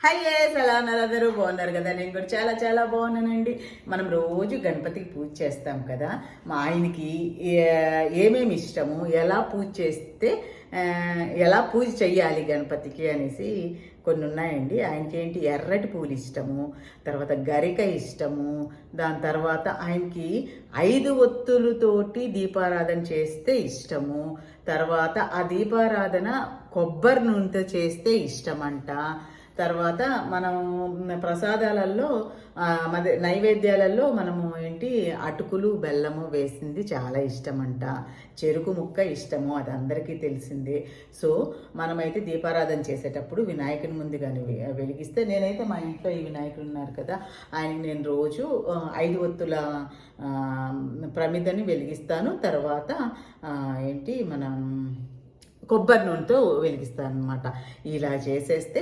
Hi ఎలా ఉన్నారు? అందరూ బాగున్నారు కదా? నేను కూడా చాలా చాలా బాగున్నానండి. మనం రోజు గణపతికి పూజ చేస్తాం కదా. మా ఆయనకి ఏమేమి ఇష్టము, ఎలా పూజ చేస్తే ఎలా పూజ చెయ్యాలి గణపతికి అనేసి కొన్ని ఉన్నాయండి. ఆయనకి ఏంటి ఎర్రటి పూలు ఇష్టము, తర్వాత గరిక ఇష్టము, దాని తర్వాత ఆయనకి 5 ఒత్తులతోటి దీపారాధన చేస్తే ఇష్టము, తర్వాత ఆ దీపారాధన కొబ్బరి నూనెతో చేస్తే ఇష్టమంట. తర్వాత మనం ప్రసాదాలలో నైవేద్యాలలో మనము ఏంటి అటుకులు బెల్లము వేసింది చాలా ఇష్టమంట. చెరుకు ముక్క ఇష్టము, అది అందరికీ తెలిసిందే. సో మనమైతే దీపారాధన చేసేటప్పుడు వినాయకుని ముందు కానీ వెలిగిస్తే, నేనైతే మా ఇంట్లో ఈ వినాయకుడు ఉన్నారు కదా, ఆయనకి నేను రోజు 5 ఒత్తుల ప్రమిదని వెలిగిస్తాను. తర్వాత ఏంటి మనం కొబ్బరి నూనెతో వెలిగిస్తాను అనమాట. ఇలా చేసేస్తే